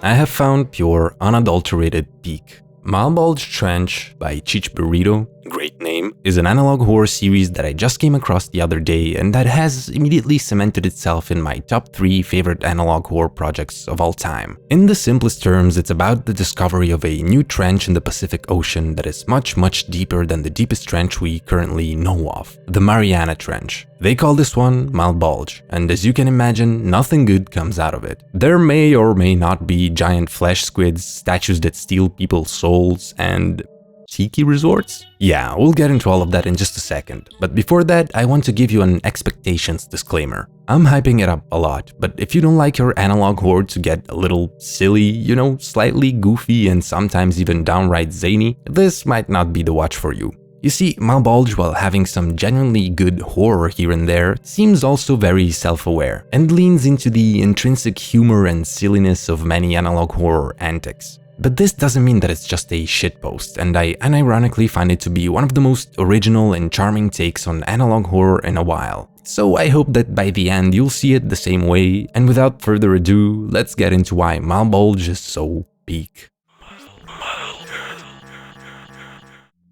I have found pure, unadulterated peak. Malbolge Trench by CheechBurrito, great name, is an analog horror series that I just came across the other day and that has immediately cemented itself in my top 3 favorite analog horror projects of all time. In the simplest terms, it's about the discovery of a new trench in the Pacific Ocean that is much deeper than the deepest trench we currently know of, the Mariana Trench. They call this one Malbolge, and as you can imagine, nothing good comes out of it. There may or may not be giant flesh squids, statues that steal people's souls, and tiki resorts? Yeah, we'll get into all of that in just a second, but before that, I want to give you an expectations disclaimer. I'm hyping it up a lot, but if you don't like your analog horror to get a little silly, you know, slightly goofy and sometimes even downright zany, this might not be the watch for you. You see, Malbolge, while having some genuinely good horror here and there, seems also very self-aware, and leans into the intrinsic humor and silliness of many analog horror antics. But this doesn't mean that it's just a shitpost, and I unironically find it to be one of the most original and charming takes on analog horror in a while. So I hope that by the end you'll see it the same way, and without further ado, let's get into why Malbolge is so peak.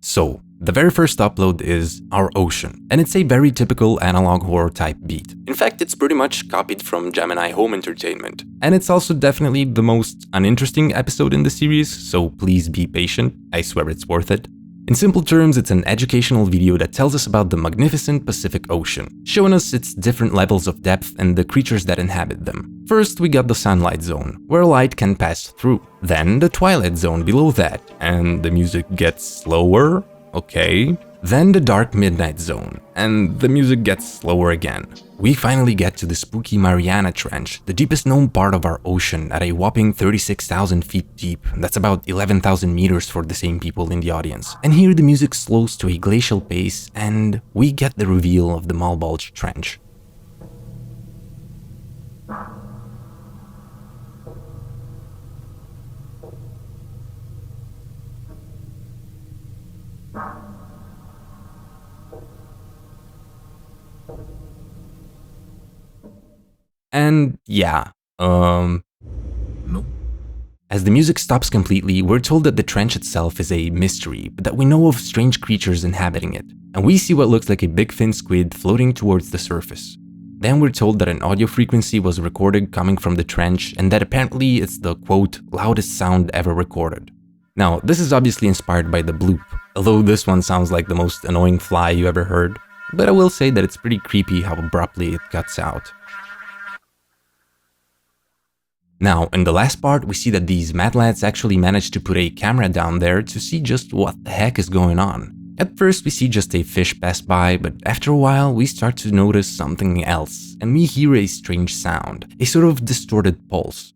So, the very first upload is Our Ocean, and it's a very typical analog horror type beat. In fact, it's pretty much copied from Gemini Home Entertainment. And it's also definitely the most uninteresting episode in the series, so please be patient, I swear it's worth it. In simple terms, it's an educational video that tells us about the magnificent Pacific Ocean, showing us its different levels of depth and the creatures that inhabit them. First, we got the sunlight zone, where light can pass through. Then the twilight zone below that, and the music gets slower. Okay. Then the dark midnight zone, and the music gets slower again. We finally get to the spooky Mariana Trench, the deepest known part of our ocean at a whopping 36,000 feet deep. That's about 11,000 meters for the same people in the audience. And here the music slows to a glacial pace, and we get the reveal of the Malbolge Trench. And yeah, no. As the music stops completely, we're told that the trench itself is a mystery, but that we know of strange creatures inhabiting it. And we see what looks like a big fin squid floating towards the surface. Then we're told that an audio frequency was recorded coming from the trench, and that apparently it's the, quote, loudest sound ever recorded. Now, this is obviously inspired by the bloop, although this one sounds like the most annoying fly you ever heard. But I will say that it's pretty creepy how abruptly it cuts out. Now, in the last part, we see that these mad lads actually managed to put a camera down there to see just what the heck is going on. At first, we see just a fish pass by, but after a while, we start to notice something else, and we hear a strange sound, a sort of distorted pulse.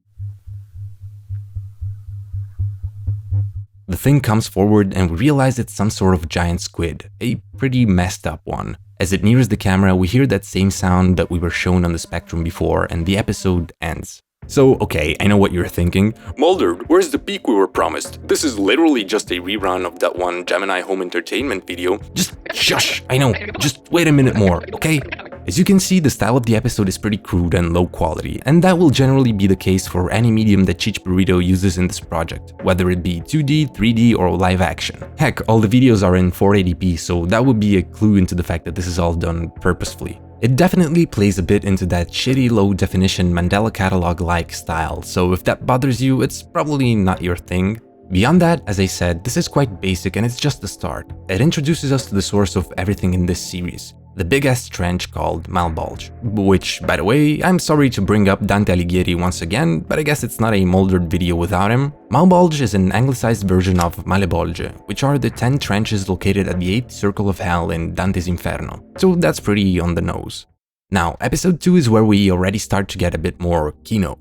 The thing comes forward and we realize it's some sort of giant squid, a pretty messed up one. As it nears the camera, we hear that same sound that we were shown on the spectrum before, and the episode ends. So, okay, I know what you're thinking. Mulder, where's the peak we were promised? This is literally just a rerun of that one Gemini Home Entertainment video. Just shush, I know, just wait a minute more, okay? As you can see, the style of the episode is pretty crude and low quality, and that will generally be the case for any medium that CheechBurrito uses in this project, whether it be 2D, 3D, or live action. Heck, all the videos are in 480p, so that would be a clue into the fact that this is all done purposefully. It definitely plays a bit into that shitty low-definition Mandela catalog-like style, so if that bothers you, it's probably not your thing. Beyond that, as I said, this is quite basic and it's just the start. It introduces us to the source of everything in this series, the big-ass trench called Malbolge. Which, by the way, I'm sorry to bring up Dante Alighieri once again, but I guess it's not a Muldered video without him. Malbolge is an anglicized version of Malbolge, which are the 10 trenches located at the 8th circle of hell in Dante's Inferno, so that's pretty on the nose. Now, episode 2 is where we already start to get a bit more kino.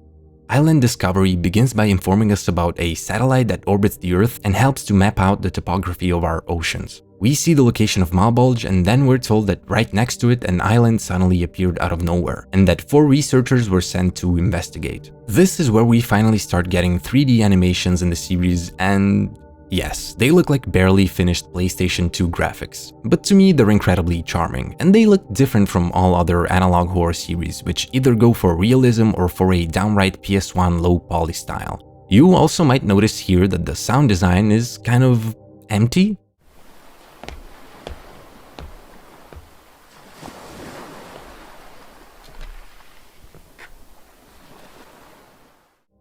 Island Discovery begins by informing us about a satellite that orbits the Earth and helps to map out the topography of our oceans. We see the location of Malbolge, and then we're told that right next to it an island suddenly appeared out of nowhere, and that 4 researchers were sent to investigate. This is where we finally start getting 3D animations in the series, and yes, they look like barely finished PlayStation 2 graphics, but to me they're incredibly charming, and they look different from all other analog horror series, which either go for realism or for a downright PS1 low poly style. You also might notice here that the sound design is kind of empty.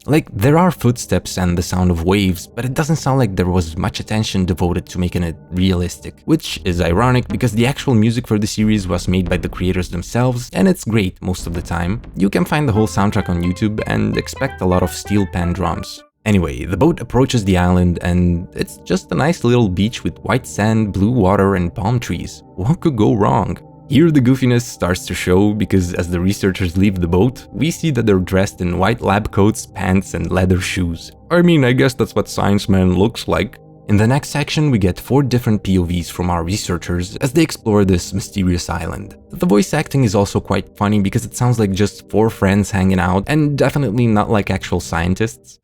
Like, there are footsteps and the sound of waves, but it doesn't sound like there was much attention devoted to making it realistic, which is ironic because the actual music for the series was made by the creators themselves, and it's great most of the time. You can find the whole soundtrack on YouTube and expect a lot of steel pan drums. Anyway, the boat approaches the island and it's just a nice little beach with white sand, blue water and palm trees. What could go wrong? Here the goofiness starts to show because as the researchers leave the boat, we see that they're dressed in white lab coats, pants and leather shoes. I mean, I guess that's what Science Man looks like. In the next section, we get 4 different POVs from our researchers as they explore this mysterious island. The voice acting is also quite funny because it sounds like just 4 friends hanging out and definitely not like actual scientists.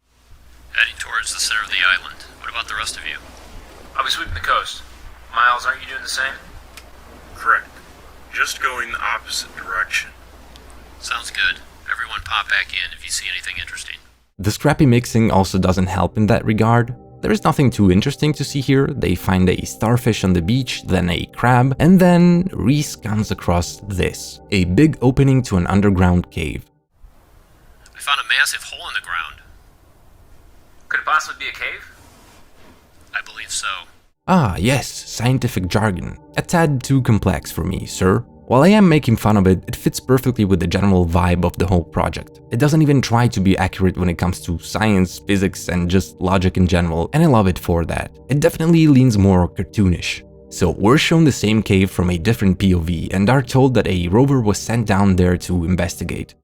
Heading towards the center of the island. What about the rest of you? I'll be sweeping the coast. Miles, aren't you doing the same? Correct. Just going the opposite direction. Sounds good. Everyone pop back in if you see anything interesting. The scrappy mixing also doesn't help in that regard. There is nothing too interesting to see here. They find a starfish on the beach, then a crab, and then Reese comes across this. A big opening to an underground cave. I found a massive hole in the ground. Could it possibly be a cave? I believe so. Ah, yes, scientific jargon. A tad too complex for me, sir. While I am making fun of it, it fits perfectly with the general vibe of the whole project. It doesn't even try to be accurate when it comes to science, physics, and just logic in general, and I love it for that. It definitely leans more cartoonish. So we're shown the same cave from a different POV and are told that a rover was sent down there to investigate.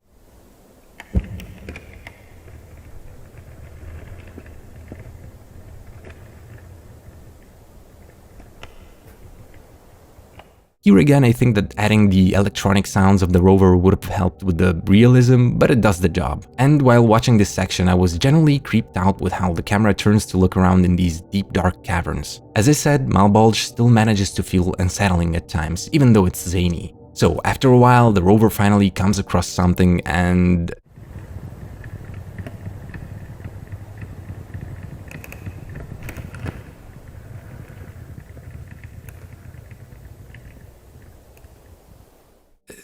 Here again, I think that adding the electronic sounds of the rover would have helped with the realism, but it does the job. And while watching this section, I was generally creeped out with how the camera turns to look around in these deep dark caverns. As I said, Malbolge still manages to feel unsettling at times, even though it's zany. So after a while, the rover finally comes across something and...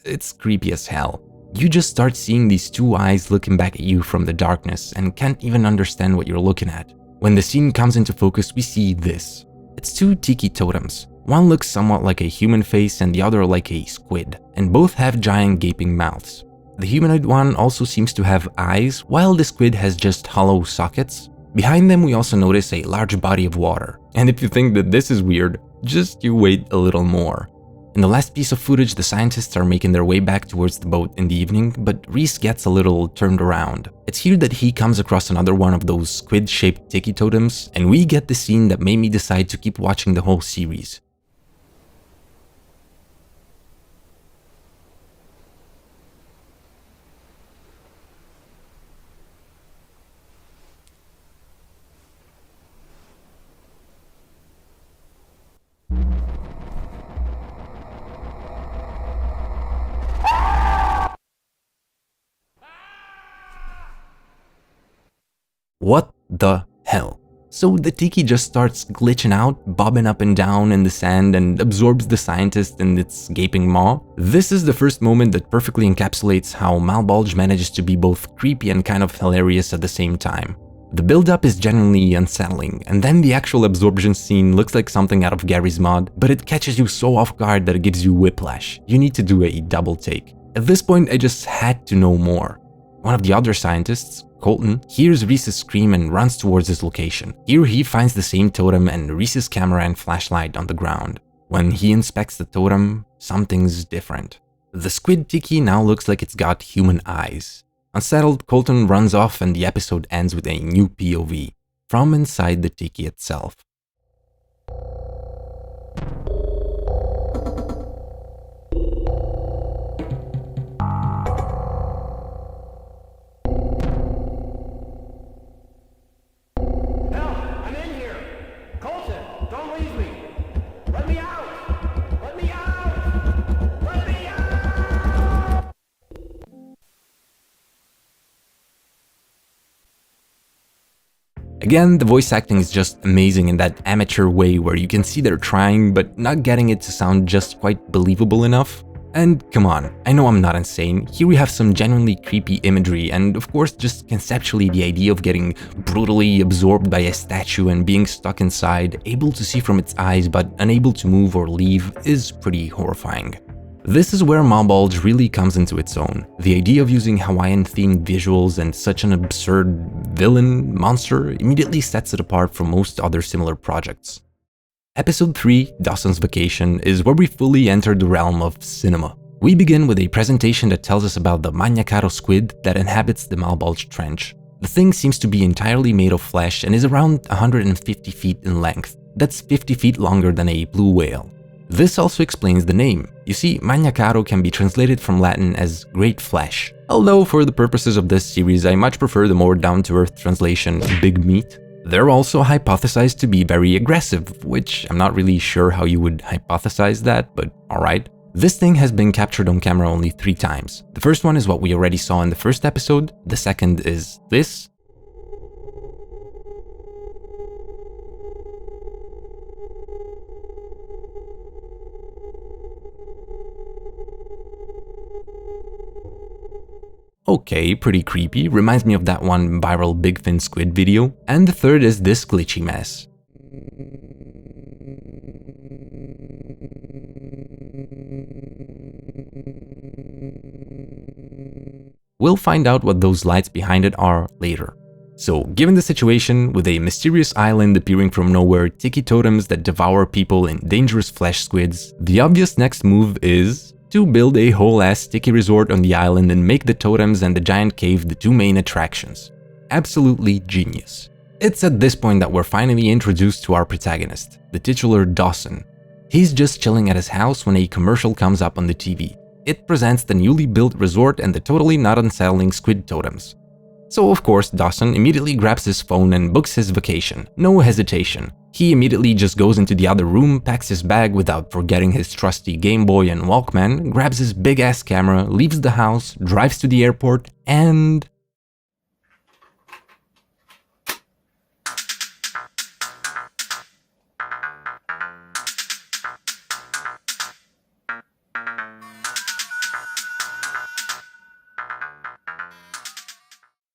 it's creepy as hell. You just start seeing these 2 eyes looking back at you from the darkness and can't even understand what you're looking at. When the scene comes into focus, we see this. It's 2 tiki totems. One looks somewhat like a human face and the other like a squid, and both have giant gaping mouths. The humanoid one also seems to have eyes, while the squid has just hollow sockets. Behind them we also notice a large body of water. And if you think that this is weird, just you wait a little more. In the last piece of footage, the scientists are making their way back towards the boat in the evening, but Reese gets a little turned around. It's here that he comes across another one of those squid-shaped tiki totems, and we get the scene that made me decide to keep watching the whole series. What the hell? So the tiki just starts glitching out, bobbing up and down in the sand and absorbs the scientist in its gaping maw. This is the first moment that perfectly encapsulates how Malbolge manages to be both creepy and kind of hilarious at the same time. The build-up is genuinely unsettling, and then the actual absorption scene looks like something out of Gary's mod, but it catches you so off guard that it gives you whiplash. You need to do a double take. At this point, I just had to know more. One of the other scientists, Colton, hears Reese's scream and runs towards his location. Here he finds the same totem and Reese's camera and flashlight on the ground. When he inspects the totem, something's different. The squid tiki now looks like it's got human eyes. Unsettled, Colton runs off and the episode ends with a new POV, from inside the tiki itself. Again, the voice acting is just amazing in that amateur way where you can see they're trying but not getting it to sound just quite believable enough. And come on, I know I'm not insane. Here we have some genuinely creepy imagery, and of course just conceptually the idea of getting brutally absorbed by a statue and being stuck inside, able to see from its eyes but unable to move or leave, is pretty horrifying. This is where Malbolge really comes into its own. The idea of using Hawaiian-themed visuals and such an absurd villain monster immediately sets it apart from most other similar projects. Episode 3, Dawson's Vacation, is where we fully enter the realm of cinema. We begin with a presentation that tells us about the Maniacaro squid that inhabits the Malbolge Trench. The thing seems to be entirely made of flesh and is around 150 feet in length. That's 50 feet longer than a blue whale. This also explains the name. You see, Maniacaro can be translated from Latin as great flesh. Although for the purposes of this series, I much prefer the more down-to-earth translation, big meat. They're also hypothesized to be very aggressive, which I'm not really sure how you would hypothesize that, but alright. This thing has been captured on camera only 3 times. The first one is what we already saw in the first episode, the second is this. Okay, pretty creepy, reminds me of that one viral big fin squid video. And the third is this glitchy mess. We'll find out what those lights behind it are later. So, given the situation, with a mysterious island appearing from nowhere, tiki totems that devour people and dangerous flesh squids, the obvious next move is to build a whole-ass tiki resort on the island and make the totems and the giant cave the 2 main attractions. Absolutely genius. It's at this point that we're finally introduced to our protagonist, the titular Dawson. He's just chilling at his house when a commercial comes up on the TV. It presents the newly built resort and the totally not unsettling squid totems. So of course, Dawson immediately grabs his phone and books his vacation. No hesitation. He immediately just goes into the other room, packs his bag without forgetting his trusty Game Boy and Walkman, grabs his big-ass camera, leaves the house, drives to the airport, and...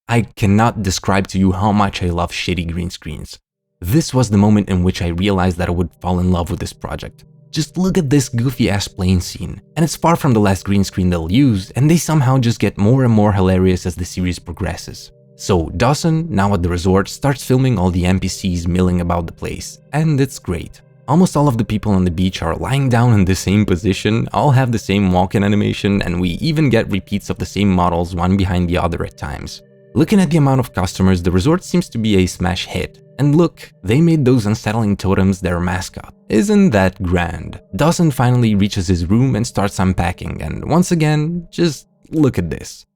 I cannot describe to you how much I love shitty green screens. This was the moment in which I realized that I would fall in love with this project. Just look at this goofy-ass plane scene, and it's far from the last green screen they'll use, and they somehow just get more and more hilarious as the series progresses. So Dawson, now at the resort, starts filming all the NPCs milling about the place, and it's great. Almost all of the people on the beach are lying down in the same position, all have the same walk-in animation, and we even get repeats of the same models one behind the other at times. Looking at the amount of customers, the resort seems to be a smash hit. And look, they made those unsettling totems their mascot. Isn't that grand? Dawson finally reaches his room and starts unpacking, and once again, just look at this.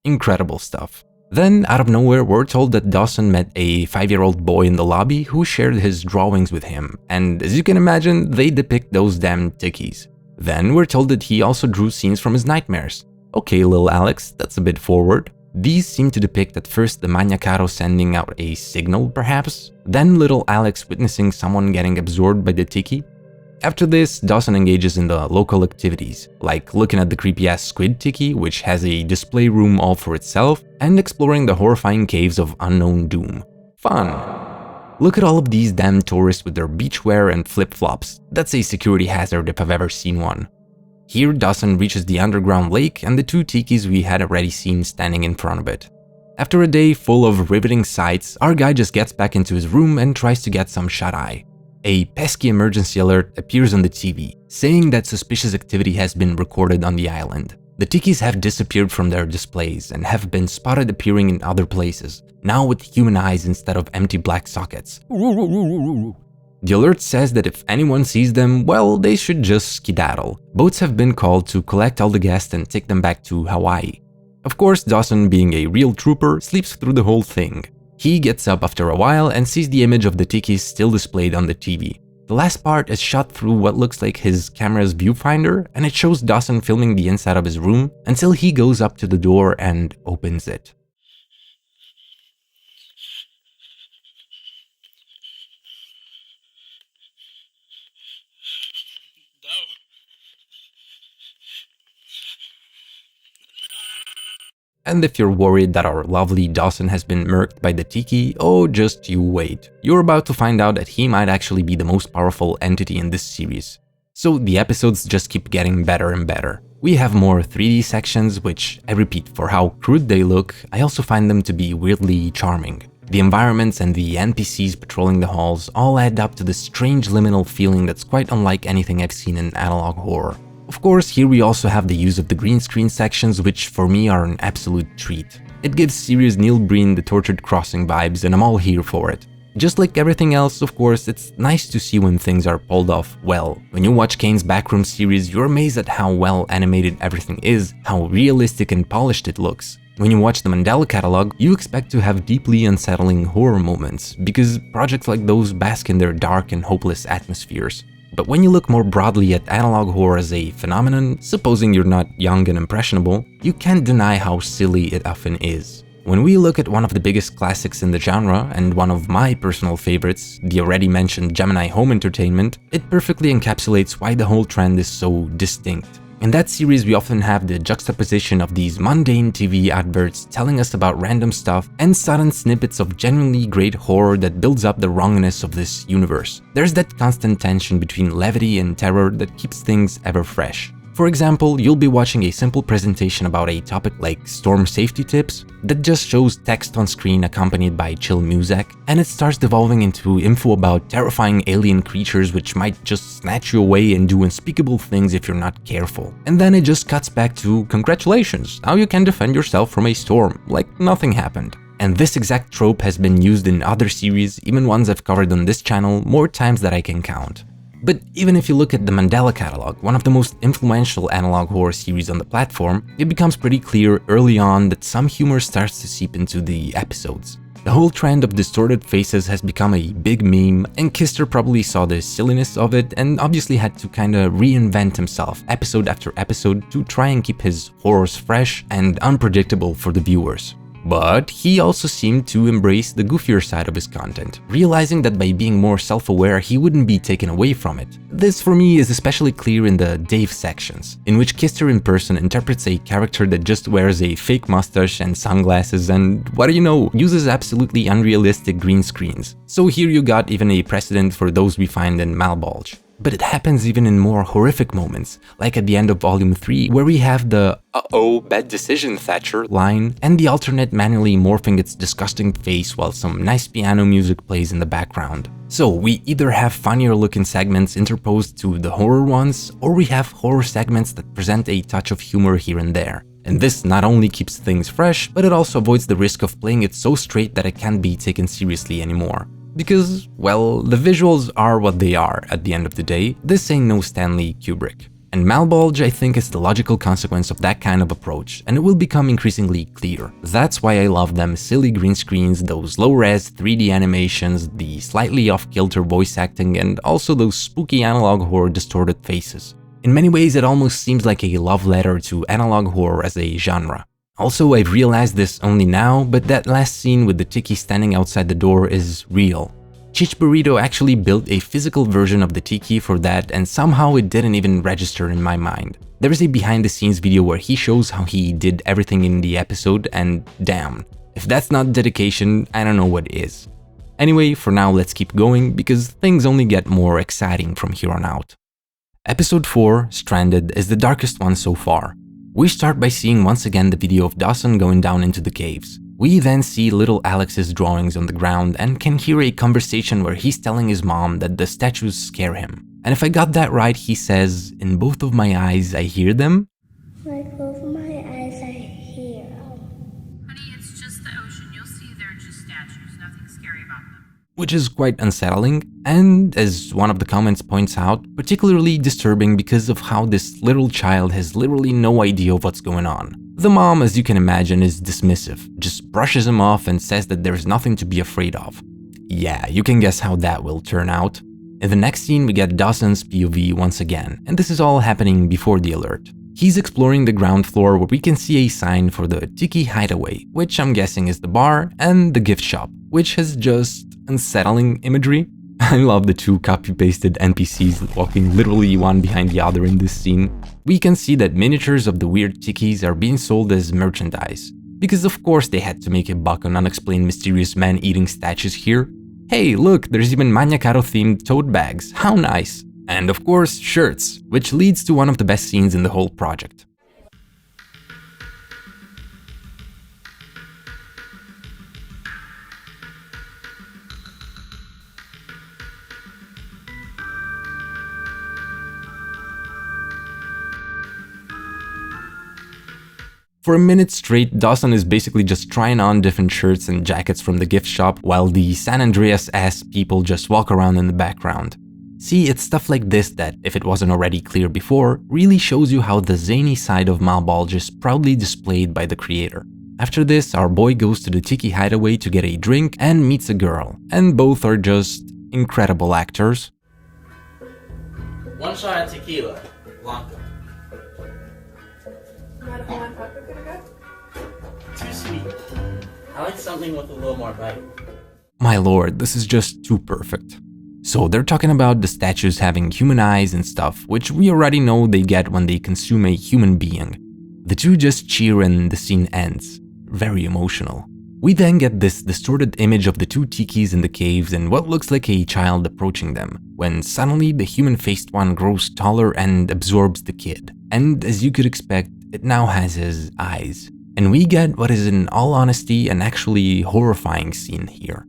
Incredible stuff. Then, out of nowhere, we're told that Dawson met a 5-year-old boy in the lobby who shared his drawings with him, and as you can imagine, they depict those damn tikis. Then we're told that he also drew scenes from his nightmares. Okay, little Alex, that's a bit forward. These seem to depict at first the Maniacaro sending out a signal, perhaps, then little Alex witnessing someone getting absorbed by the tiki. After this, Dawson engages in the local activities, like looking at the creepy-ass squid tiki, which has a display room all for itself, and exploring the horrifying caves of unknown doom. Fun! Look at all of these damn tourists with their beachwear and flip-flops. That's a security hazard if I've ever seen one. Here, Dawson reaches the underground lake and the 2 tikis we had already seen standing in front of it. After a day full of riveting sights, our guy just gets back into his room and tries to get some shut-eye. A pesky emergency alert appears on the TV, saying that suspicious activity has been recorded on the island. The tikis have disappeared from their displays and have been spotted appearing in other places, now with human eyes instead of empty black sockets. The alert says that if anyone sees them, well, they should just skedaddle. Boats have been called to collect all the guests and take them back to Hawaii. Of course, Dawson, being a real trooper, sleeps through the whole thing. He gets up after a while and sees the image of the tikis still displayed on the TV. The last part is shot through what looks like his camera's viewfinder, and it shows Dawson filming the inside of his room until he goes up to the door and opens it. And if you're worried that our lovely Dawson has been murked by the tiki, oh, just you wait. You're about to find out that he might actually be the most powerful entity in this series. So the episodes just keep getting better and better. We have more 3D sections, which, I repeat, for how crude they look, I also find them to be weirdly charming. The environments and the NPCs patrolling the halls all add up to this strange liminal feeling that's quite unlike anything I've seen in analog horror. Of course, here we also have the use of the green screen sections, which for me are an absolute treat. It gives serious Neil Breen The Tortured Crossing vibes, and I'm all here for it. Just like everything else, of course, it's nice to see when things are pulled off well. When you watch Kane's Backroom series, you're amazed at how well animated everything is, how realistic and polished it looks. When you watch the Mandela catalog, you expect to have deeply unsettling horror moments, because projects like those bask in their dark and hopeless atmospheres. But when you look more broadly at analog horror as a phenomenon, supposing you're not young and impressionable, you can't deny how silly it often is. When we look at one of the biggest classics in the genre, and one of my personal favorites, the already mentioned Gemini Home Entertainment, it perfectly encapsulates why the whole trend is so distinct. In that series, we often have the juxtaposition of these mundane TV adverts telling us about random stuff and sudden snippets of genuinely great horror that builds up the wrongness of this universe. There's that constant tension between levity and terror that keeps things ever fresh. For example, you'll be watching a simple presentation about a topic like storm safety tips that just shows text on screen accompanied by chill music, and it starts devolving into info about terrifying alien creatures which might just snatch you away and do unspeakable things if you're not careful. And then it just cuts back to congratulations, now you can defend yourself from a storm, like nothing happened. And this exact trope has been used in other series, even ones I've covered on this channel, more times than I can count. But even if you look at the Mandela catalog, one of the most influential analog horror series on the platform, it becomes pretty clear early on that some humor starts to seep into the episodes. The whole trend of distorted faces has become a big meme, and Kister probably saw the silliness of it and obviously had to kinda reinvent himself episode after episode to try and keep his horrors fresh and unpredictable for the viewers. But he also seemed to embrace the goofier side of his content, realizing that by being more self-aware he wouldn't be taken away from it. This for me is especially clear in the Dave sections, in which Kister in person interprets a character that just wears a fake mustache and sunglasses and, what do you know, uses absolutely unrealistic green screens. So here you got even a precedent for those we find in Malbolge. But it happens even in more horrific moments, like at the end of Volume 3, where we have the "uh-oh, bad decision, Thatcher" line, and the alternate manually morphing its disgusting face while some nice piano music plays in the background. So we either have funnier looking segments interposed to the horror ones, or we have horror segments that present a touch of humor here and there. And this not only keeps things fresh, but it also avoids the risk of playing it so straight that it can't be taken seriously anymore. Because, well, the visuals are what they are at the end of the day. This ain't no Stanley Kubrick. And Malbolge, I think, is the logical consequence of that kind of approach, and it will become increasingly clear. That's why I love them silly green screens, those low-res 3D animations, the slightly off-kilter voice acting, and also those spooky analog horror distorted faces. In many ways, it almost seems like a love letter to analog horror as a genre. Also, I've realized this only now, but that last scene with the tiki standing outside the door is real. CheechBurrito actually built a physical version of the tiki for that, and somehow it didn't even register in my mind. There is a behind the scenes video where he shows how he did everything in the episode, and damn, if that's not dedication, I don't know what is. Anyway, for now let's keep going, because things only get more exciting from here on out. Episode 4, Stranded, is the darkest one so far. We start by seeing once again the video of Dawson going down into the caves. We then see little Alex's drawings on the ground and can hear a conversation where he's telling his mom that the statues scare him. And if I got that right, he says, "In both of my eyes I hear them." Like both of my eyes I hear them. Honey, it's just the ocean. You'll see they're just statues. Nothing scary about them. Which is quite unsettling, and as one of the comments points out, particularly disturbing because of how this little child has literally no idea of what's going on. The mom, as you can imagine, is dismissive, just brushes him off and says that there's nothing to be afraid of. Yeah, you can guess how that will turn out. In the next scene, we get Dawson's POV once again, and this is all happening before the alert. He's exploring the ground floor where we can see a sign for the Tiki Hideaway, which I'm guessing is the bar, and the gift shop, which has just unsettling imagery. I love the two copy-pasted NPCs walking literally one behind the other in this scene. We can see that miniatures of the weird tikis are being sold as merchandise, because of course they had to make a buck on unexplained mysterious man-eating statues here. Hey, look, there's even Maniacaro-themed tote bags, how nice! And of course, shirts, which leads to one of the best scenes in the whole project. For a minute straight, Dawson is basically just trying on different shirts and jackets from the gift shop, while the San Andreas-ass people just walk around in the background. See, it's stuff like this that, if it wasn't already clear before, really shows you how the zany side of Malbolge is proudly displayed by the creator. After this, our boy goes to the Tiki Hideaway to get a drink and meets a girl, and both are just incredible actors. One shot of tequila, Blanco. Not a Hawaiian vodka gonna go? Too sweet. I like something with a little more bite. My lord, this is just too perfect. So they're talking about the statues having human eyes and stuff, which we already know they get when they consume a human being. The two just cheer and the scene ends. Very emotional. We then get this distorted image of the two tikis in the caves and what looks like a child approaching them, when suddenly the human-faced one grows taller and absorbs the kid. And as you could expect, it now has his eyes. And we get what is in all honesty an actually horrifying scene here.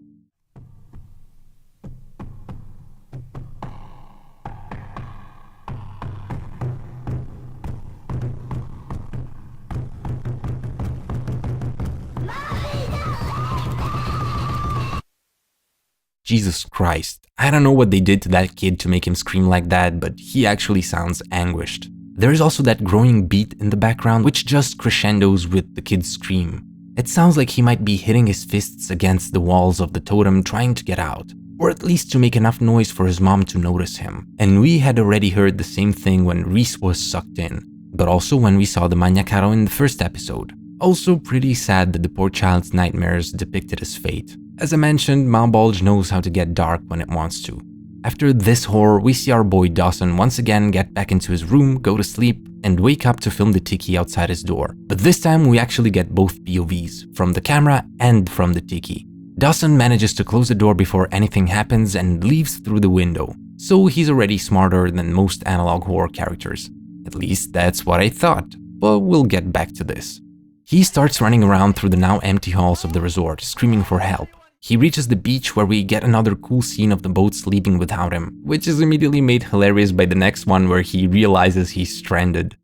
Jesus Christ, I don't know what they did to that kid to make him scream like that, but he actually sounds anguished. There is also that growing beat in the background which just crescendos with the kid's scream. It sounds like he might be hitting his fists against the walls of the totem trying to get out, or at least to make enough noise for his mom to notice him. And we had already heard the same thing when Reese was sucked in, but also when we saw the Maniacaro in the first episode. Also pretty sad that the poor child's nightmares depicted his fate. As I mentioned, Malbolge knows how to get dark when it wants to. After this horror, we see our boy Dawson once again get back into his room, go to sleep, and wake up to film the tiki outside his door. But this time we actually get both POVs, from the camera and from the tiki. Dawson manages to close the door before anything happens and leaves through the window, so he's already smarter than most analog horror characters. At least that's what I thought, but we'll get back to this. He starts running around through the now empty halls of the resort, screaming for help. He reaches the beach where we get another cool scene of the boats leaving without him, which is immediately made hilarious by the next one where he realizes he's stranded.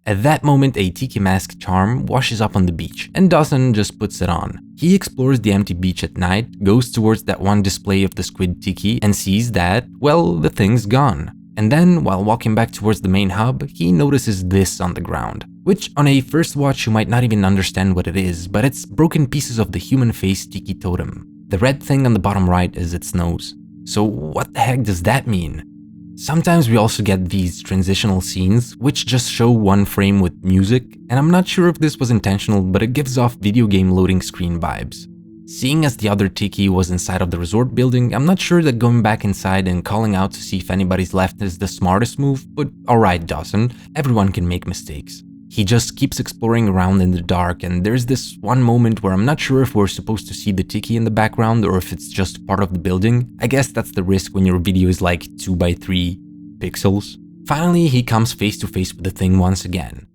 At that moment, a tiki mask charm washes up on the beach, and Dawson just puts it on. He explores the empty beach at night, goes towards that one display of the squid tiki, and sees that, well, the thing's gone. And then, while walking back towards the main hub, he notices this on the ground, which on a first watch you might not even understand what it is, but it's broken pieces of the human face tiki totem. The red thing on the bottom right is its nose. So what the heck does that mean? Sometimes we also get these transitional scenes, which just show one frame with music, and I'm not sure if this was intentional, but it gives off video game loading screen vibes. Seeing as the other tiki was inside of the resort building, I'm not sure that going back inside and calling out to see if anybody's left is the smartest move, but alright Dawson, everyone can make mistakes. He just keeps exploring around in the dark, and there's this one moment where I'm not sure if we're supposed to see the tiki in the background or if it's just part of the building. I guess that's the risk when your video is like 2x3 pixels. Finally, he comes face to face with the thing once again.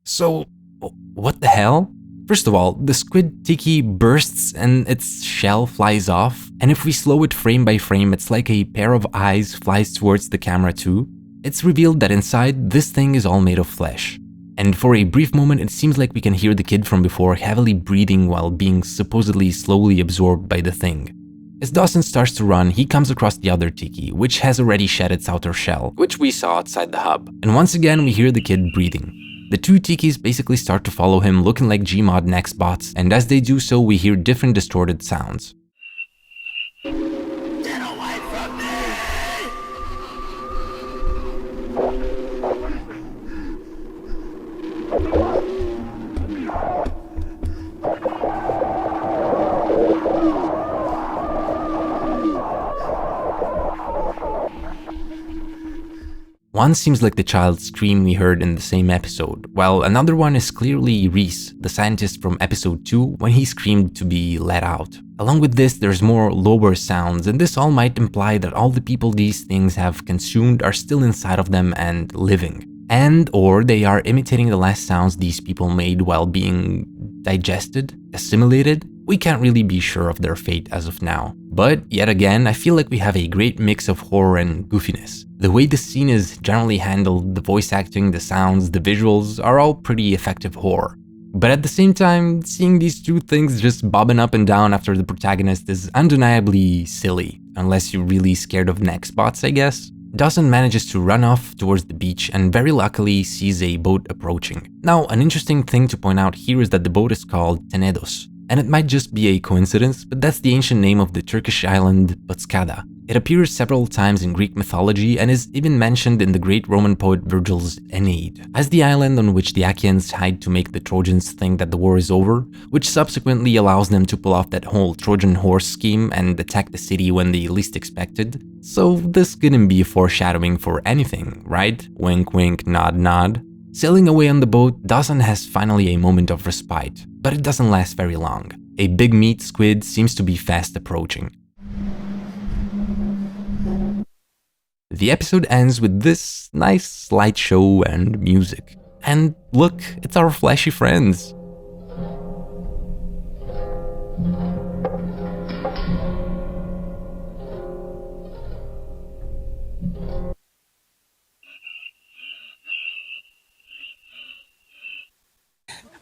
So, what the hell? First of all, the squid tiki bursts and its shell flies off, and if we slow it frame by frame, it's like a pair of eyes flies towards the camera too. It's revealed that inside, this thing is all made of flesh. And for a brief moment, it seems like we can hear the kid from before heavily breathing while being supposedly slowly absorbed by the thing. As Dawson starts to run, he comes across the other tiki, which has already shed its outer shell, which we saw outside the hub. And once again, we hear the kid breathing. The two tikis basically start to follow him, looking like Gmod next bots, and as they do so, we hear different distorted sounds. One seems like the child's scream we heard in the same episode, while another one is clearly Reese, the scientist from episode 2, when he screamed to be let out. Along with this, there's more lower sounds, and this all might imply that all the people these things have consumed are still inside of them and living. And or they are imitating the last sounds these people made while being digested, assimilated. We can't really be sure of their fate as of now. But yet again, I feel like we have a great mix of horror and goofiness. The way the scene is generally handled, the voice acting, the sounds, the visuals are all pretty effective horror. But at the same time, seeing these two things just bobbing up and down after the protagonist is undeniably silly, unless you're really scared of next bots, I guess. Dawson manages to run off towards the beach and very luckily sees a boat approaching. Now, an interesting thing to point out here is that the boat is called Tenedos. And it might just be a coincidence, but that's the ancient name of the Turkish island Bozcaada. It appears several times in Greek mythology and is even mentioned in the great Roman poet Virgil's Aeneid, as the island on which the Achaeans hide to make the Trojans think that the war is over, which subsequently allows them to pull off that whole Trojan horse scheme and attack the city when they least expected. So this couldn't be a foreshadowing for anything, right? Wink wink, nod nod. Sailing away on the boat, Dawson has finally a moment of respite, but it doesn't last very long. A big meat squid seems to be fast approaching. The episode ends with this nice slideshow and music. And look, it's our flashy friends.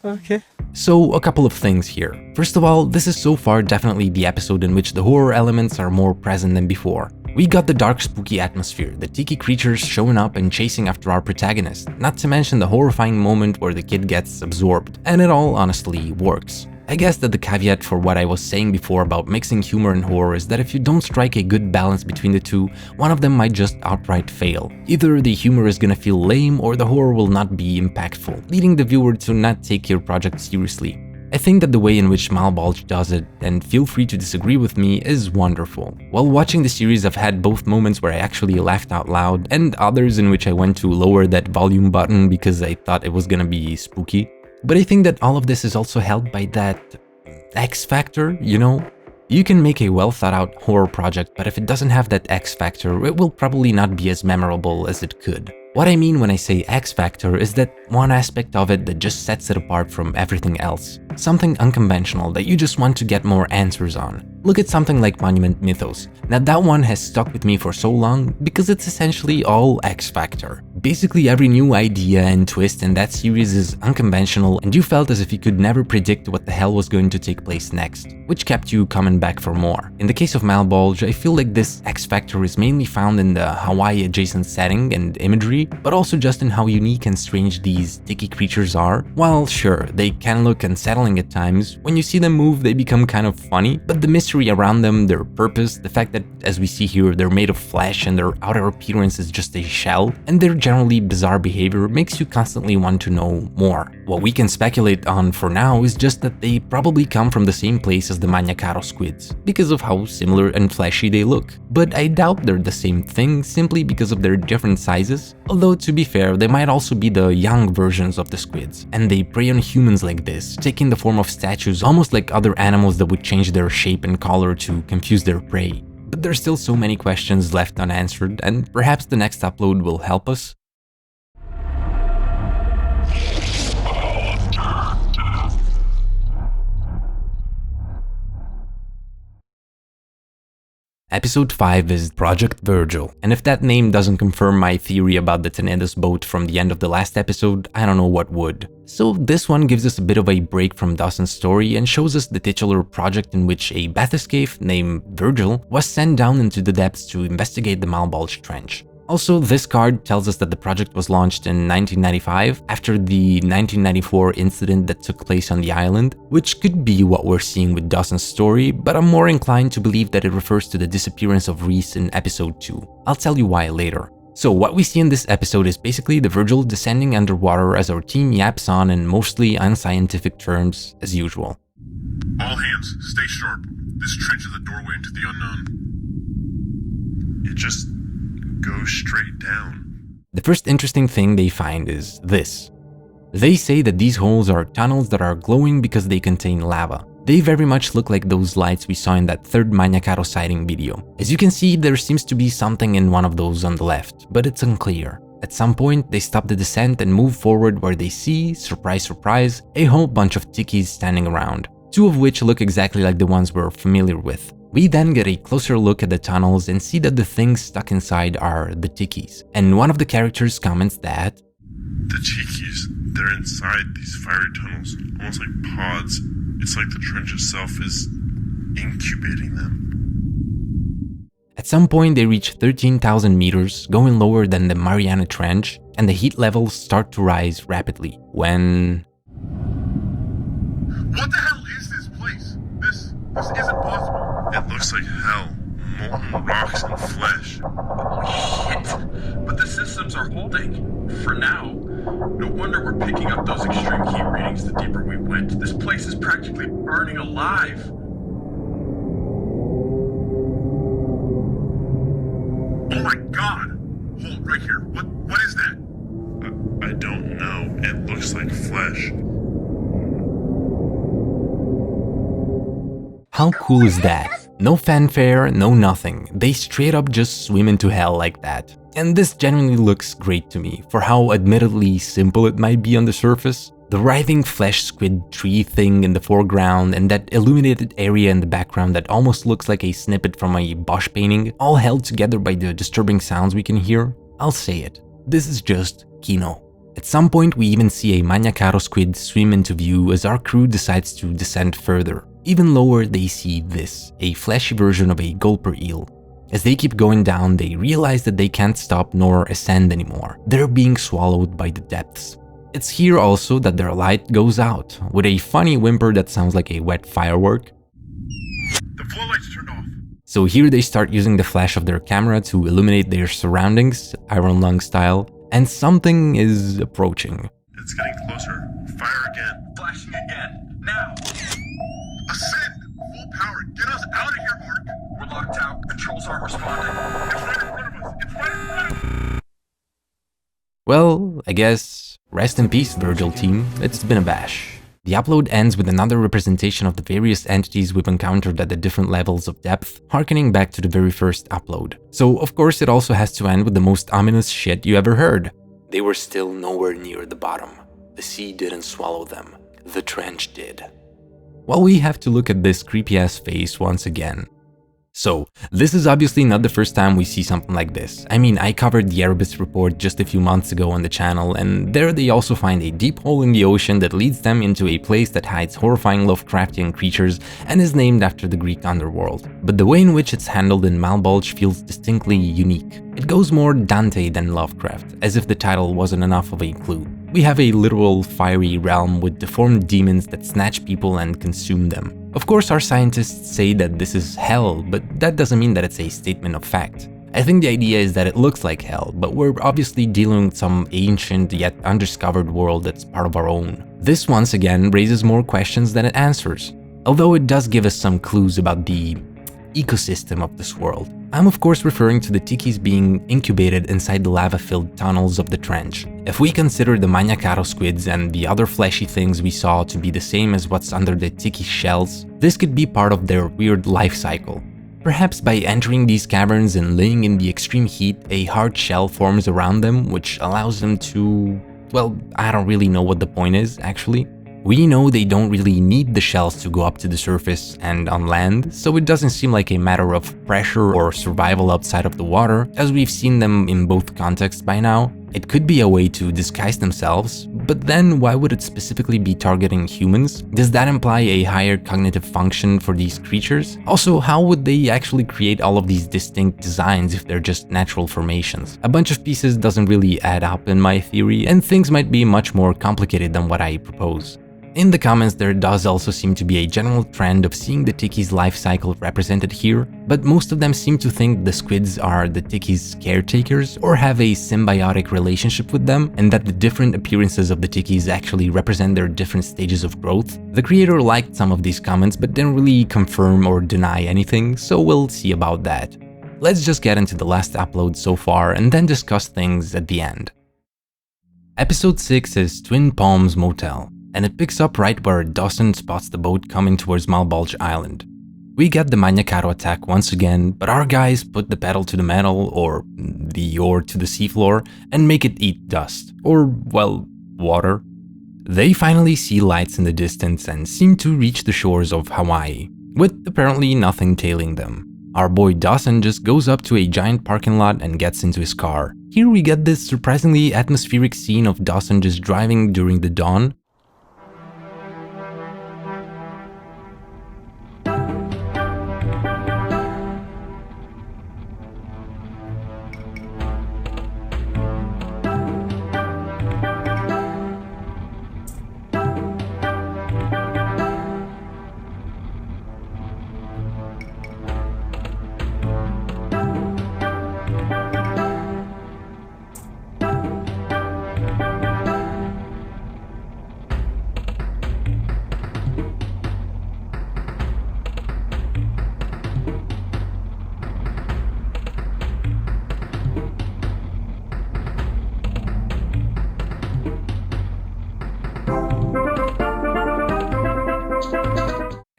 Okay. So, a couple of things here. First of all, this is so far definitely the episode in which the horror elements are more present than before. We got the dark, spooky atmosphere, the tiki creatures showing up and chasing after our protagonist, not to mention the horrifying moment where the kid gets absorbed, and it all honestly works. I guess that the caveat for what I was saying before about mixing humor and horror is that if you don't strike a good balance between the two, one of them might just outright fail. Either the humor is gonna feel lame or the horror will not be impactful, leading the viewer to not take your project seriously. I think that the way in which Malbolge does it, and feel free to disagree with me, is wonderful. While watching the series, I've had both moments where I actually laughed out loud, and others in which I went to lower that volume button because I thought it was gonna be spooky. But I think that all of this is also helped by that X factor, you know? You can make a well thought out horror project, but if it doesn't have that X factor, it will probably not be as memorable as it could. What I mean when I say X factor is that one aspect of it that just sets it apart from everything else. Something unconventional that you just want to get more answers on. Look at something like Monument Mythos. Now that one has stuck with me for so long because it's essentially all X factor. Basically every new idea and twist in that series is unconventional and you felt as if you could never predict what the hell was going to take place next, which kept you coming back for more. In the case of Malbolge, I feel like this X factor is mainly found in the Hawaii adjacent setting and imagery, but also just in how unique and strange these tiki creatures are. While sure, they can look unsettling at times, when you see them move they become kind of funny, but the mystery around them, their purpose, the fact that as we see here they're made of flesh and their outer appearance is just a shell, and their generally bizarre behavior makes you constantly want to know more. What we can speculate on for now is just that they probably come from the same place as the Maniacaro squids, because of how similar and fleshy they look. But I doubt they're the same thing simply because of their different sizes, although to be fair, they might also be the young versions of the squids, and they prey on humans like this, taking the form of statues almost like other animals that would change their shape and color to confuse their prey. But there's still so many questions left unanswered, and perhaps the next upload will help us. Episode 5 is Project Virgil, and if that name doesn't confirm my theory about the Tenedos boat from the end of the last episode, I don't know what would. So this one gives us a bit of a break from Dawson's story and shows us the titular project in which a bathyscaphe named Virgil was sent down into the depths to investigate the Malbolge Trench. Also, this card tells us that the project was launched in 1995 after the 1994 incident that took place on the island, which could be what we're seeing with Dawson's story, but I'm more inclined to believe that it refers to the disappearance of Reese in episode 2. I'll tell you why later. So what we see in this episode is basically the Virgil descending underwater as our team yaps on in mostly unscientific terms as usual. All hands, stay sharp. This trench is the doorway into the unknown. It just goes straight down. The first interesting thing they find is this. They say that these holes are tunnels that are glowing because they contain lava. They very much look like those lights we saw in that third Maniacaro sighting video. As you can see, there seems to be something in one of those on the left, but it's unclear. At some point, they stop the descent and move forward where they see, surprise surprise, a whole bunch of tikis standing around, 2 of which look exactly like the ones we're familiar with. We then get a closer look at the tunnels and see that the things stuck inside are the tikis, and one of the characters comments that The tikis, they're inside these fiery tunnels, almost like pods. It's like the trench itself is incubating them. At some point they reach 13,000 meters, going lower than the Mariana Trench, and the heat levels start to rise rapidly, when... What the hell is this place? This isn't possible. It looks like hell. Molten rocks and flesh. Shit. But the systems are holding. For now. No wonder we're picking up those extreme heat readings the deeper we went. This place is practically burning alive. Oh my god! Hold right here. What is that? I don't know. It looks like flesh. How cool is that? No fanfare, no nothing. They straight up just swim into hell like that. And this genuinely looks great to me, for how admittedly simple it might be on the surface. The writhing flesh squid tree thing in the foreground and that illuminated area in the background that almost looks like a snippet from a Bosch painting, all held together by the disturbing sounds we can hear. I'll say it, this is just Kino. At some point we even see a Maniacaro squid swim into view as our crew decides to descend further. Even lower they see this, a fleshy version of a gulper eel. As they keep going down, they realize that they can't stop nor ascend anymore. They're being swallowed by the depths. It's here also that their light goes out, with a funny whimper that sounds like a wet firework. The flow lights turned off. So here they start using the flash of their camera to illuminate their surroundings, Iron Lung style, and something is approaching. It's getting closer. Fire again. Flashing again. Now. Ascend! Full power. Get us out of here, Mark. We're locked out. Controls aren't responding. It's right in front of us. It's right in front of us. Well, I guess, rest in peace, Virgil team. It's been a bash. The upload ends with another representation of the various entities we've encountered at the different levels of depth, harkening back to the very first upload. So, of course, it also has to end with the most ominous shit you ever heard. They were still nowhere near the bottom. The sea didn't swallow them. The trench did. Well, we have to look at this creepy-ass face once again. So, this is obviously not the first time we see something like this. I mean, I covered the Erebus report just a few months ago on the channel, and there they also find a deep hole in the ocean that leads them into a place that hides horrifying Lovecraftian creatures and is named after the Greek underworld. But the way in which it's handled in Malbolge feels distinctly unique. It goes more Dante than Lovecraft, as if the title wasn't enough of a clue. We have a literal fiery realm with deformed demons that snatch people and consume them. Of course, our scientists say that this is hell, but that doesn't mean that it's a statement of fact. I think the idea is that it looks like hell, but we're obviously dealing with some ancient yet undiscovered world that's part of our own. This once again raises more questions than it answers, although it does give us some clues about the ecosystem of this world. I'm of course referring to the tikis being incubated inside the lava-filled tunnels of the trench. If we consider the Maniacaro squids and the other fleshy things we saw to be the same as what's under the tiki shells, this could be part of their weird life cycle. Perhaps by entering these caverns and laying in the extreme heat, a hard shell forms around them, which allows them to... well, I don't really know what the point is, actually. We know they don't really need the shells to go up to the surface and on land, so it doesn't seem like a matter of pressure or survival outside of the water, as we've seen them in both contexts by now. It could be a way to disguise themselves, but then why would it specifically be targeting humans? Does that imply a higher cognitive function for these creatures? Also, how would they actually create all of these distinct designs if they're just natural formations? A bunch of pieces doesn't really add up in my theory, and things might be much more complicated than what I propose. In the comments, there does also seem to be a general trend of seeing the tikis' life cycle represented here, but most of them seem to think the squids are the tikis' caretakers or have a symbiotic relationship with them, and that the different appearances of the tikis actually represent their different stages of growth. The creator liked some of these comments but didn't really confirm or deny anything, so we'll see about that. Let's just get into the last upload so far and then discuss things at the end. Episode 6 is Twin Palms Motel, and it picks up right where Dawson spots the boat coming towards Malbolge Island. We get the Maniacaro attack once again, but our guys put the pedal to the metal, or the oar to the seafloor, and make it eat dust, or, well, water. They finally see lights in the distance and seem to reach the shores of Hawaii, with apparently nothing tailing them. Our boy Dawson just goes up to a giant parking lot and gets into his car. Here we get this surprisingly atmospheric scene of Dawson just driving during the dawn.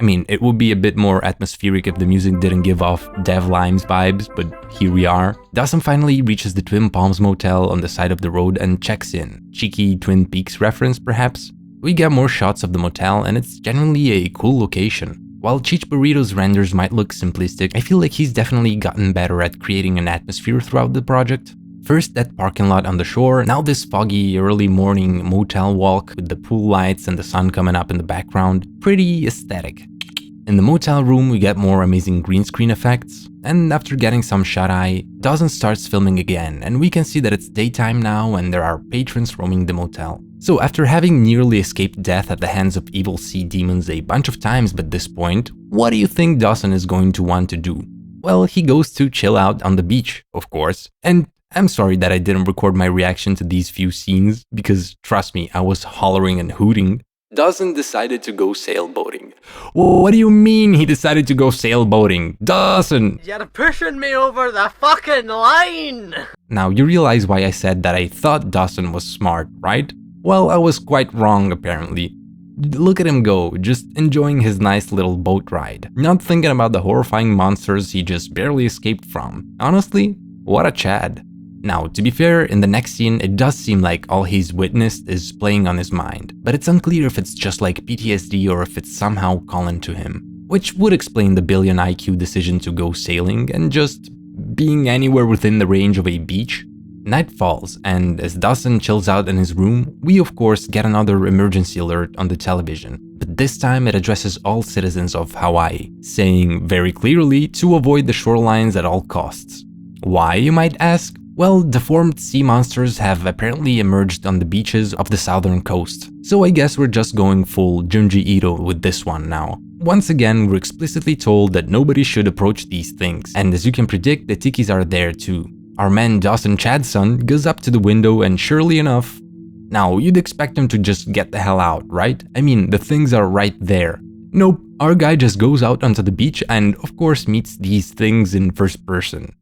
I mean, it would be a bit more atmospheric if the music didn't give off Dev Lime's vibes, but here we are. Dawson finally reaches the Twin Palms Motel on the side of the road and checks in. Cheeky Twin Peaks reference, perhaps? We get more shots of the motel, and it's genuinely a cool location. While CheechBurrito's renders might look simplistic, I feel like he's definitely gotten better at creating an atmosphere throughout the project. First that parking lot on the shore, now this foggy early morning motel walk with the pool lights and the sun coming up in the background. Pretty aesthetic. In the motel room we get more amazing green screen effects, and after getting some shut-eye, Dawson starts filming again, and we can see that it's daytime now and there are patrons roaming the motel. So after having nearly escaped death at the hands of evil sea demons a bunch of times by this point, what do you think Dawson is going to want to do? Well, he goes to chill out on the beach, of course, and I'm sorry that I didn't record my reaction to these few scenes, because trust me, I was hollering and hooting. Dawson decided to go sailboating. What do you mean he decided to go sailboating? Dawson! You're pushing me over the fucking line! Now you realize why I said that I thought Dawson was smart, right? Well, I was quite wrong apparently. Look at him go, just enjoying his nice little boat ride, not thinking about the horrifying monsters he just barely escaped from. Honestly, what a Chad. Now, to be fair, in the next scene, it does seem like all he's witnessed is playing on his mind, but it's unclear if it's just like PTSD or if it's somehow calling to him, which would explain the billion IQ decision to go sailing and just being anywhere within the range of a beach. Night falls, and as Dawson chills out in his room, we of course get another emergency alert on the television, but this time it addresses all citizens of Hawaii, saying very clearly to avoid the shorelines at all costs. Why, you might ask? Well, deformed sea monsters have apparently emerged on the beaches of the southern coast, so I guess we're just going full Junji Ito with this one now. Once again, we're explicitly told that nobody should approach these things, and as you can predict, the tikis are there too. Our man Dawson Chadson goes up to the window and surely enough... Now, you'd expect him to just get the hell out, right? I mean, the things are right there. Nope, our guy just goes out onto the beach and of course meets these things in first person.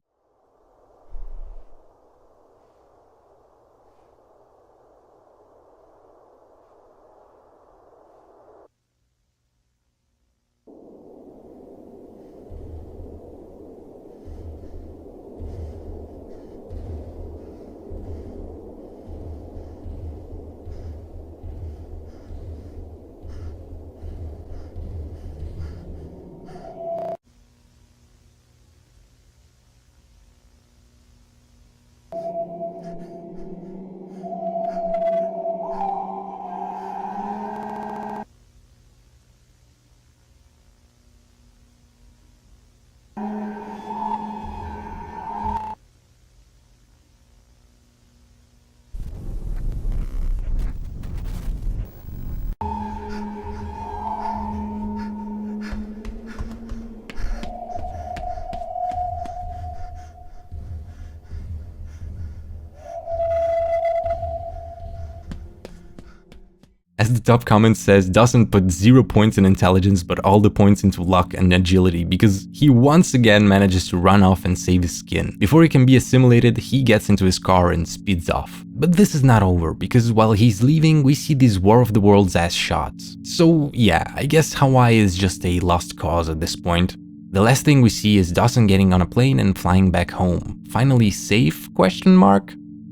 top comment says Dawson put 0 points in intelligence but all the points into luck and agility because he once again manages to run off and save his skin. Before he can be assimilated, he gets into his car and speeds off. But this is not over, because while he's leaving, we see these War of the Worlds-ass shots. So yeah, I guess Hawaii is just a lost cause at this point. The last thing we see is Dawson getting on a plane and flying back home. Finally safe?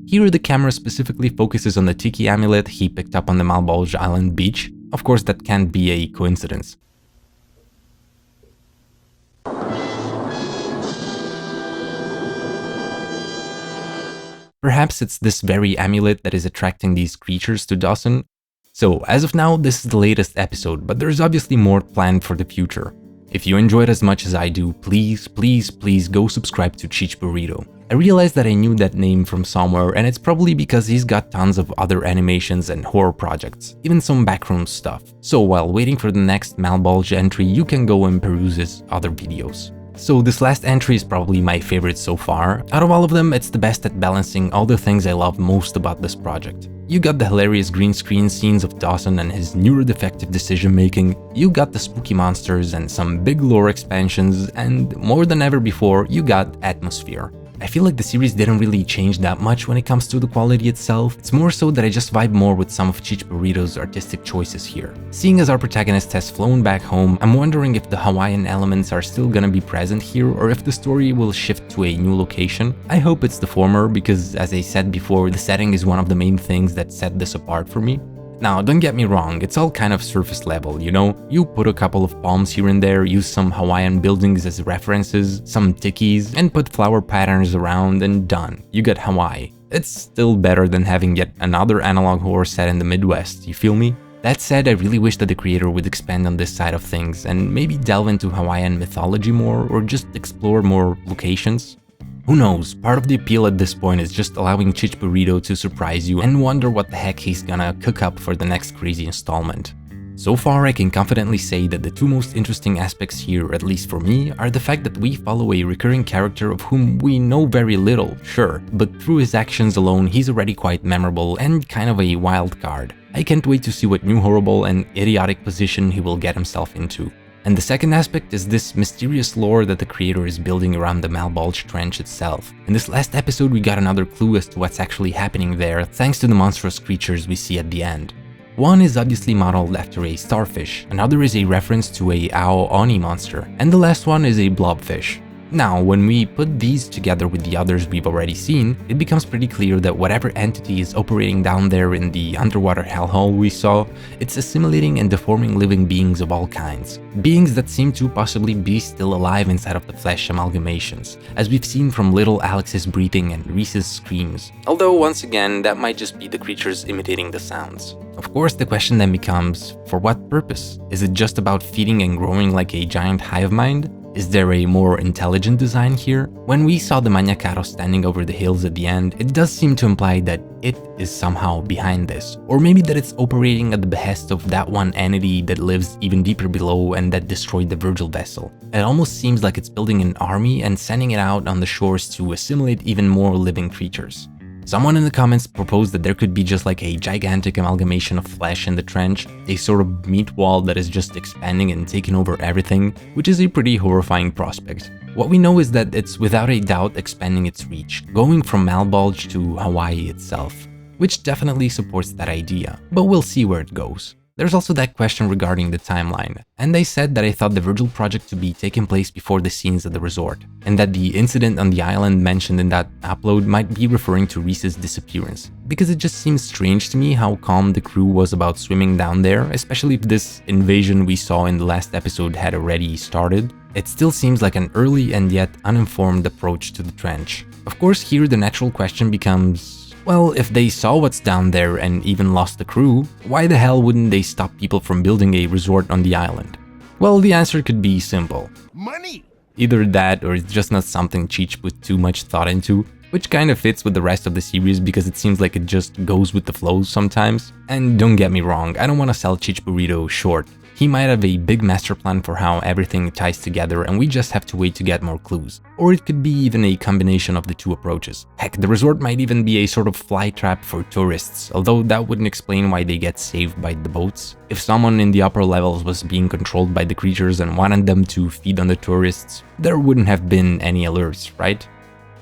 Here the camera specifically focuses on the tiki amulet he picked up on the Malbolge Island beach. Of course, that can't be a coincidence. Perhaps it's this very amulet that is attracting these creatures to Dawson. So, as of now, this is the latest episode, but there's obviously more planned for the future. If you enjoyed as much as I do, please go subscribe to CheechBurrito. I realized that I knew that name from somewhere, and it's probably because he's got tons of other animations and horror projects, even some backroom stuff. So while waiting for the next Malbolge entry, you can go and peruse his other videos. So this last entry is probably my favorite so far. Out of all of them, it's the best at balancing all the things I love most about this project. You got the hilarious green screen scenes of Dawson and his neurodefective decision making, you got the spooky monsters and some big lore expansions, and more than ever before, you got atmosphere. I feel like the series didn't really change that much when it comes to the quality itself. It's more so that I just vibe more with some of CheechBurrito's artistic choices here. Seeing as our protagonist has flown back home, I'm wondering if the Hawaiian elements are still gonna be present here or if the story will shift to a new location. I hope it's the former because, as I said before, the setting is one of the main things that set this apart for me. Now, don't get me wrong, it's all kind of surface level, you know? You put a couple of palms here and there, use some Hawaiian buildings as references, some tikis, and put flower patterns around and done. You got Hawaii. It's still better than having yet another analog horror set in the Midwest, you feel me? That said, I really wish that the creator would expand on this side of things and maybe delve into Hawaiian mythology more or just explore more locations. Who knows, part of the appeal at this point is just allowing CheechBurrito to surprise you and wonder what the heck he's gonna cook up for the next crazy installment. So far, I can confidently say that the two most interesting aspects here, at least for me, are the fact that we follow a recurring character of whom we know very little, sure, but through his actions alone, he's already quite memorable and kind of a wild card. I can't wait to see what new horrible and idiotic position he will get himself into. And the second aspect is this mysterious lore that the creator is building around the Malbolge Trench itself. In this last episode, we got another clue as to what's actually happening there, thanks to the monstrous creatures we see at the end. One is obviously modeled after a starfish, another is a reference to a Ao Oni monster, and the last one is a blobfish. Now, when we put these together with the others we've already seen, it becomes pretty clear that whatever entity is operating down there in the underwater hellhole we saw, it's assimilating and deforming living beings of all kinds. Beings that seem to possibly be still alive inside of the flesh amalgamations, as we've seen from little Alex's breathing and Reese's screams. Although, once again, that might just be the creatures imitating the sounds. Of course, the question then becomes, for what purpose? Is it just about feeding and growing like a giant hive mind? Is there a more intelligent design here? When we saw the Maniacaro standing over the hills at the end, it does seem to imply that it is somehow behind this. Or maybe that it's operating at the behest of that one entity that lives even deeper below and that destroyed the Virgil vessel. It almost seems like it's building an army and sending it out on the shores to assimilate even more living creatures. Someone in the comments proposed that there could be just like a gigantic amalgamation of flesh in the trench, a sort of meat wall that is just expanding and taking over everything, which is a pretty horrifying prospect. What we know is that it's without a doubt expanding its reach, going from Malbolge to Hawaii itself, which definitely supports that idea, but we'll see where it goes. There's also that question regarding the timeline, and I said that I thought the Virgil project to be taking place before the scenes at the resort, and that the incident on the island mentioned in that upload might be referring to Reese's disappearance, because it just seems strange to me how calm the crew was about swimming down there, especially if this invasion we saw in the last episode had already started. It still seems like an early and yet uninformed approach to the trench. Of course, here the natural question becomes, well, if they saw what's down there and even lost the crew, why the hell wouldn't they stop people from building a resort on the island? Well, the answer could be simple. Money! Either that or it's just not something Cheech put too much thought into, which kind of fits with the rest of the series because it seems like it just goes with the flow sometimes. And don't get me wrong, I don't want to sell CheechBurrito short. He might have a big master plan for how everything ties together and we just have to wait to get more clues. Or it could be even a combination of the two approaches. Heck, the resort might even be a sort of fly trap for tourists, although that wouldn't explain why they get saved by the boats. If someone in the upper levels was being controlled by the creatures and wanted them to feed on the tourists, there wouldn't have been any alerts, right?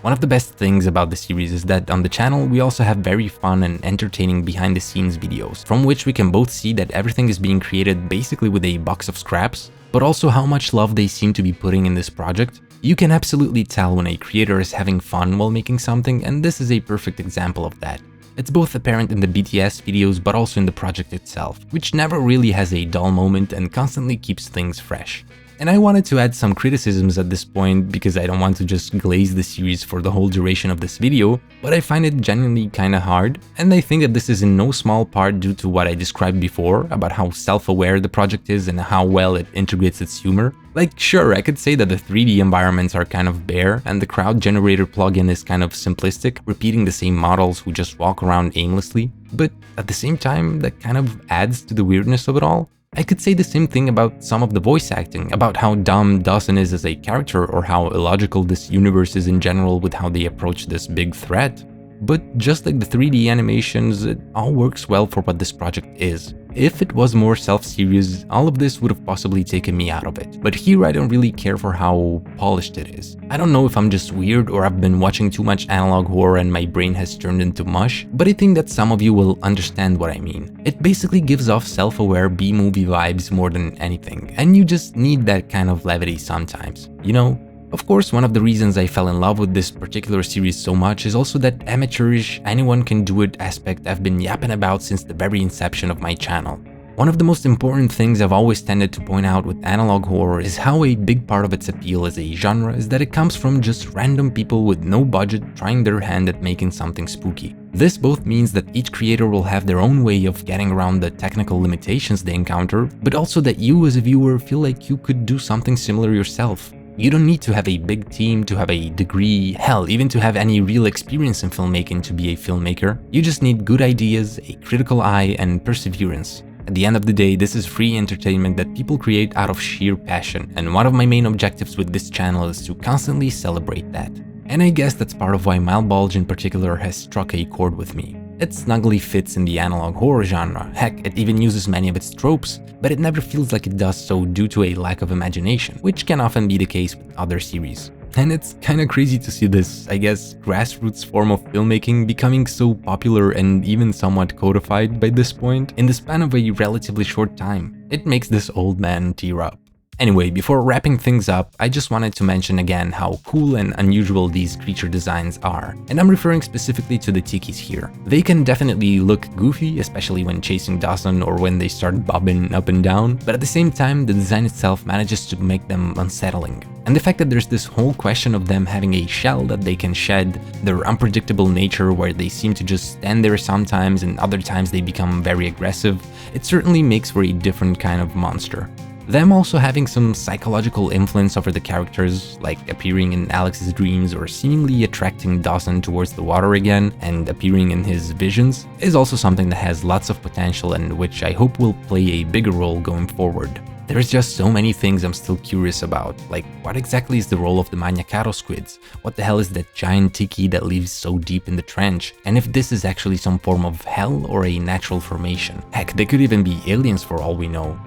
One of the best things about the series is that on the channel we also have very fun and entertaining behind the scenes videos, from which we can both see that everything is being created basically with a box of scraps, but also how much love they seem to be putting in this project. You can absolutely tell when a creator is having fun while making something, and this is a perfect example of that. It's both apparent in the BTS videos but also in the project itself, which never really has a dull moment and constantly keeps things fresh. And I wanted to add some criticisms at this point because I don't want to just glaze the series for the whole duration of this video, but I find it genuinely kinda hard, and I think that this is in no small part due to what I described before about how self-aware the project is and how well it integrates its humor. Like, sure, I could say that the 3D environments are kind of bare and the crowd generator plugin is kind of simplistic, repeating the same models who just walk around aimlessly, but at the same time that kind of adds to the weirdness of it all. I could say the same thing about some of the voice acting, about how dumb Dawson is as a character or how illogical this universe is in general with how they approach this big threat. But just like the 3D animations, it all works well for what this project is. If it was more self-serious, all of this would have possibly taken me out of it. But here I don't really care for how polished it is. I don't know if I'm just weird or I've been watching too much analog horror and my brain has turned into mush, but I think that some of you will understand what I mean. It basically gives off self-aware B-movie vibes more than anything, and you just need that kind of levity sometimes, you know? Of course, one of the reasons I fell in love with this particular series so much is also that amateurish, anyone can do it aspect I've been yapping about since the very inception of my channel. One of the most important things I've always tended to point out with analog horror is how a big part of its appeal as a genre is that it comes from just random people with no budget trying their hand at making something spooky. This both means that each creator will have their own way of getting around the technical limitations they encounter, but also that you as a viewer feel like you could do something similar yourself. You don't need to have a big team, to have a degree, hell, even to have any real experience in filmmaking to be a filmmaker. You just need good ideas, a critical eye, and perseverance. At the end of the day, this is free entertainment that people create out of sheer passion, and one of my main objectives with this channel is to constantly celebrate that. And I guess that's part of why Malbolge in particular has struck a chord with me. It snugly fits in the analog horror genre, heck, it even uses many of its tropes, but it never feels like it does so due to a lack of imagination, which can often be the case with other series. And it's kinda crazy to see this, I guess, grassroots form of filmmaking becoming so popular and even somewhat codified by this point in the span of a relatively short time. It makes this old man tear up. Anyway, before wrapping things up, I just wanted to mention again how cool and unusual these creature designs are, and I'm referring specifically to the tikis here. They can definitely look goofy, especially when chasing Dawson or when they start bobbing up and down, but at the same time the design itself manages to make them unsettling. And the fact that there's this whole question of them having a shell that they can shed, their unpredictable nature where they seem to just stand there sometimes and other times they become very aggressive, it certainly makes for a different kind of monster. Them also having some psychological influence over the characters, like appearing in Alex's dreams or seemingly attracting Dawson towards the water again and appearing in his visions, is also something that has lots of potential and which I hope will play a bigger role going forward. There's just so many things I'm still curious about, like what exactly is the role of the Maniacaro squids? What the hell is that giant tiki that lives so deep in the trench? And if this is actually some form of hell or a natural formation? Heck, they could even be aliens for all we know.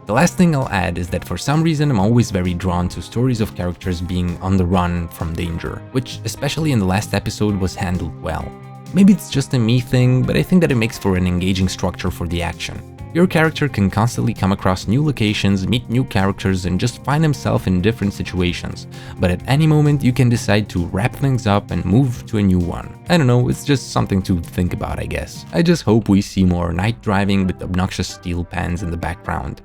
The last thing I'll add is that for some reason I'm always very drawn to stories of characters being on the run from danger, which especially in the last episode was handled well. Maybe it's just a me thing, but I think that it makes for an engaging structure for the action. Your character can constantly come across new locations, meet new characters, and just find himself in different situations, but at any moment you can decide to wrap things up and move to a new one. I don't know, it's just something to think about, I guess. I just hope we see more night driving with obnoxious steel pans in the background.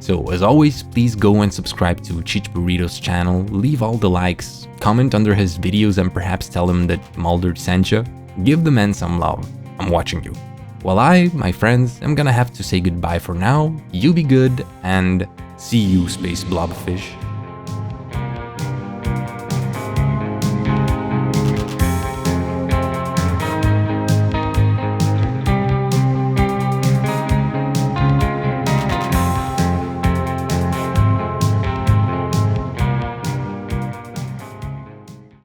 So as always, please go and subscribe to CheechBurrito's channel, leave all the likes, comment under his videos and perhaps tell him that Mulder sent you. Give the man some love, I'm watching you. While I, my friends, am gonna have to say goodbye for now, you be good and see you, space blobfish.